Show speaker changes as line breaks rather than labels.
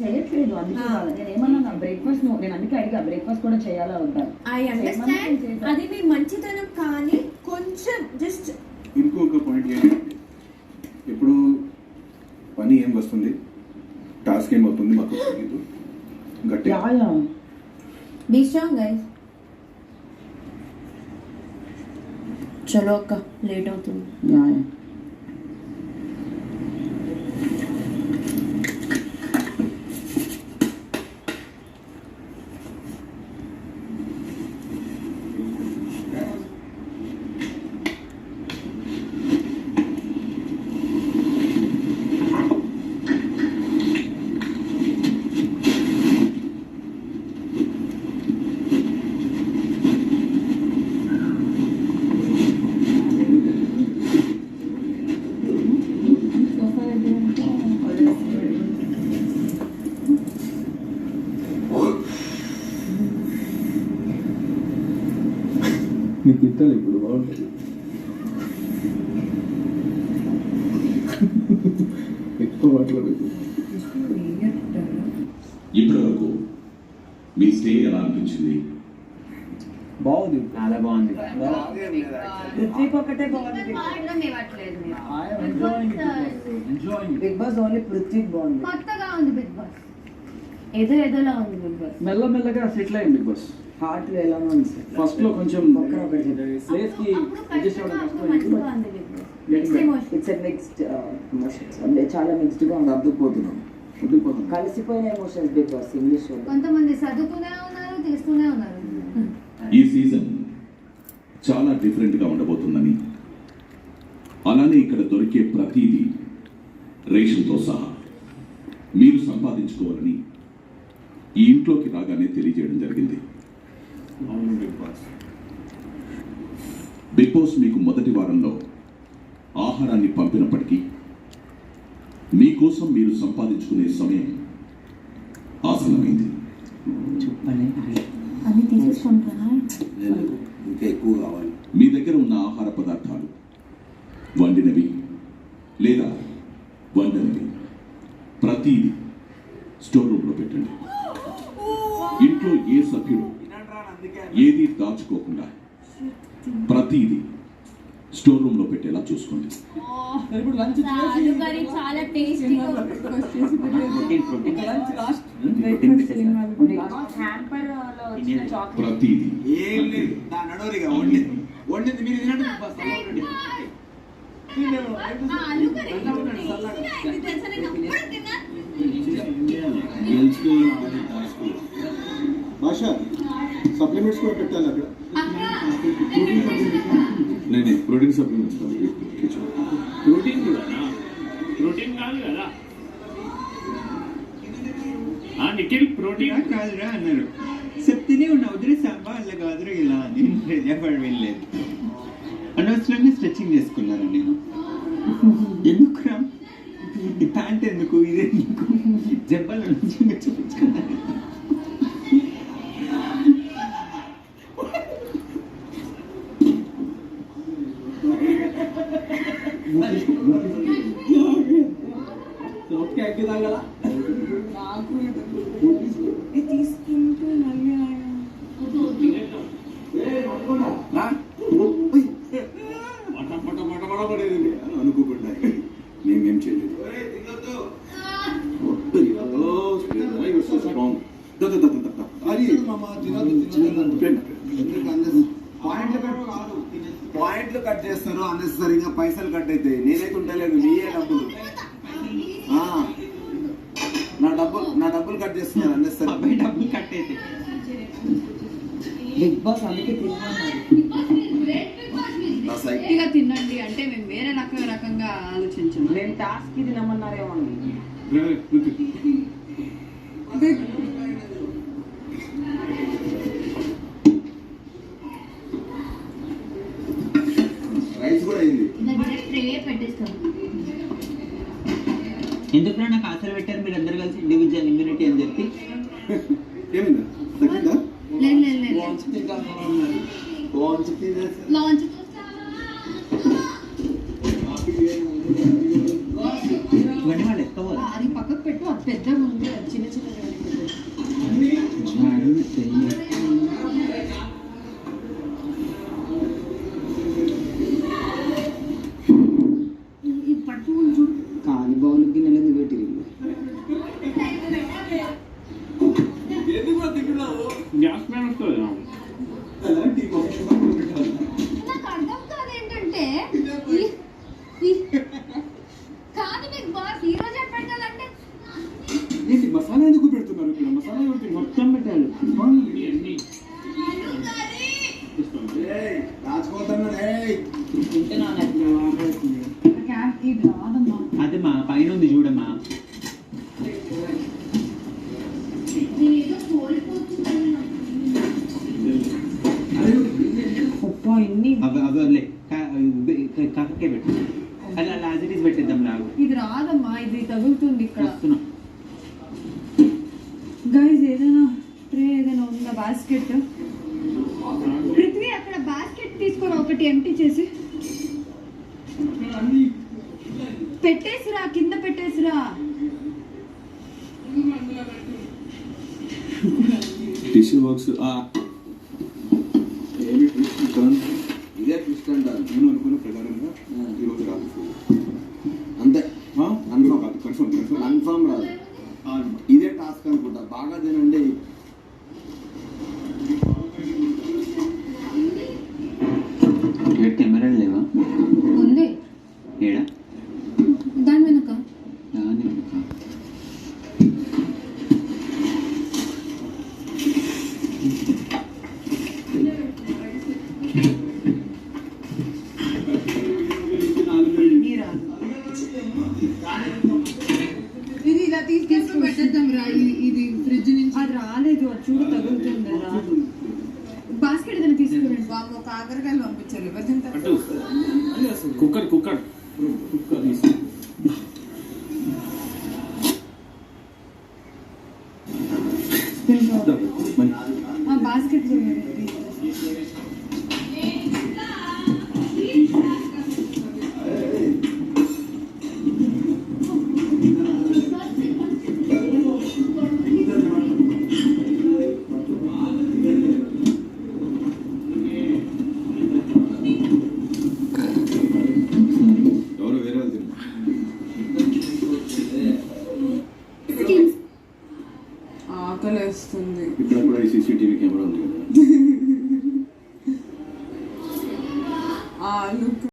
చేయట్లేదు అందుకే నేను ఏమన్నా బ్రేక్ఫాస్ట్ నేను అందుకే అడిగా బ్రేక్ఫాస్ట్ కూడా చేయాలా వద్దా.
ఐ అండర్స్టాండ్ అది మీ మంచితనం, కానీ కొంచెం జస్ట్
ఇంకొక పాయింట్ ఏంటంటే ఇప్పుడు పని ఏం వస్తుంది, టాస్క్ ఏం అవుతుంది మాకు తెలియదు. గట్టిగా
బీ స్ట్రాంగ్ గైస్. చలో అక్క, లేట్ అవుతుంది.
నీకు ఇట్టాలి ఇప్పుడు బాగుంటుంది. ఎక్కువ మాట్లాడదు.
ఇప్పటివరకు మీ స్టే ఎలా అనిపించింది?
బాగుంది, చాలా బాగుంది.
పృథ్వీకి ఒకటే బాగుంది. బిగ్ బాస్ ఓన్లీ పృథ్వీకి బాగుంది.
కొత్తగా ఉంది బిగ్ బాస్, ఏదోలా ఉంది బిగ్ బాస్.
మెల్లమెల్లగా సెటిల్ అయింది బిగ్ బాస్.
హార్ట్ ఎలా ఉంది
ఫస్ట్ లో కొంచెం ప్లేస్ కి అడ్జస్ట్ అవ్వడం కష్టం.
ఇట్స్ మిక్స్డ్ ఎమోషన్స్ అంటే చాలా మిక్స్డ్ గా ఉంది.
అర్థపోతున్నాం,
కలిసిపోయిన ఎమోషన్స్ బిగ్ బాస్ ఇంగ్లీష్ లో.
కొంతమంది చదువుతూనే ఉన్నారు, తీస్తూనే ఉన్నారు.
ఈ సీజన్ చాలా డిఫరెంట్గా ఉండబోతుందని, అలానే ఇక్కడ దొరికే ప్రతిదీ రేషన్తో సహా మీరు సంపాదించుకోవాలని ఈ ఇంట్లోకి రాగానే తెలియజేయడం జరిగింది. బిగ్ బాస్ మీకు మొదటి వారంలో ఆహారాన్ని పంపినప్పటికీ మీకోసం మీరు సంపాదించుకునే సమయం ఆసన్నమైంది.
అన్ని తీసేసుకుంటారా?
ఇంకా ఎక్కువ కావాలి.
మీ దగ్గర ఉన్న ఆహార పదార్థాలు వండినవి లేదా వండనివి ప్రతిదీ స్టోర్ రూమ్లో పెట్టండి. ఇంట్లో ఏ సభ్యుడు ఏది దాచుకోకుండా ప్రతిదీ స్టోర్ రూమ్లో పెట్టేలా చూసుకోండి.
ఇప్పుడు లంచ్
చాలా టేస్టీగా
ప్రతిదీ
ఏం లేదు, దాని నడవరిగా వండింది మీరు తినండి. భాష సప్లిమెంట్స్ కూడా పెట్టాలి అక్కడ. నేను ప్రోటీన్ సప్లిమెంట్స్
ప్రోటీన్ కూడా ప్రోటీన్ కాదు కదా నిఖిల్, ప్రోటీన్
కాదురా అన్నారు. చెప్తూనే ఉన్నా వదిలేసాంబా అలా కాదురా ఇలా అని ప్రజాపడి వెళ్ళలేదు. అనవసరంగా స్ట్రెచ్చింగ్ చేసుకున్నారా నేను. ఎందుకురా ఈ ప్యాంట్ ఎందుకు, ఇది ఎందుకు, జబ్బల నుంచి చూపించుకున్నాను.
తీసుకుంటూ మళ్ళీ
అనుకోకుండా నేనేం చేయలేదు. పాయింట్లు కట్ చేస్తారు, అన్నెసరీగా పైసలు కట్ అవుతాయి. నేనైతే ఉండలేదు, మీయే డబ్బులు. నా డబ్బులు కట్ చేస్తున్నారు అన్నెసరీ.
డబ్బులు కట్ అయితే
బిగ్ బాస్ అందుకే
సైట్గా తినండి అంటే మేము వేరే రకంగా ఆలోచించాము.
నేను టాస్క్ ఇది నమ్మన్నారేమో అండి.
రైస్ కూడా అయింది.
ఎందుకు నాకు ఆశలు పెట్టారు మీరు అందరు కలిసి ఇండివిజువల్ ఇమ్యూనిటీ అని చెప్పి.
ఏమైందా, తగ్గిందా?
లాంచ్
ఇవన్నీ వాళ్ళు ఎక్కవాలి.
అది పక్కకు పెట్టు, అది పెద్దగా ఉంది, చిన్న చిన్న
ఏంటి మసాలా ఎందుకు పెడుతున్నారు ఇక్కడ? మసాలా ఎవరు తింటారు?
మొత్తం పెట్టాలి.
అన్ని
ఇది రాదమ్మా.
అదే మా పైన ఉంది చూడమ్మా.
ఉప్పు ఇన్ని
అవి వదిలే కాకకే పెట్టు. అలా లాజరీస్ పెట్టేద్దాం లాగు.
ఇది రాదమ్మా, ఇది తగులుతుంది ఇక్కడ.
వస్తున్నా.
గైస్ ఏదైనా ట్రే ఏదైనా ఉందా? బాస్కెట్
పృథ్వీ అక్కడ బాస్కెట్ తీసుకొని ఒకటి ఎంటీ చేసి పెట్టేసిరా, కింద పెట్టేసిరా.
టిష్యూ బాక్స్
ఏమి ట్విస్ట్ టర్న్ ఇదే ట్విస్ట్ అంటారు.
నేను అనుకున్న ప్రకారంగా ఈరోజు రాదు.
అంతే
అందులో కాదు, కన్ఫర్మ్ కన్ఫర్మ్.
కన్ఫర్మ్ రాదు. ఇదే టాస్క్ అనుకుంటా. బాగా తినండి.
కెమెరాలు లేవా?
ఉంది
ఏడా?
దాని వెనక.
దాని వెనక.
ఇది ఇలా తీసుకొని పెట్టేద్దాం రా. ఇది ఫ్రిడ్జ్ నుంచి అది రాలేదు. అది చూడు తగులుతుంది. రాదు.
బాస్కెట్ ఏదైనా తీసుకురండి.
బాబు ఒక ఆగరకాయలు పంపించారు. ఎవరు తింటారు?
అటు కుక్కర్ కుక్కర్ కుక్కర్ తీసి
బాస్కెట్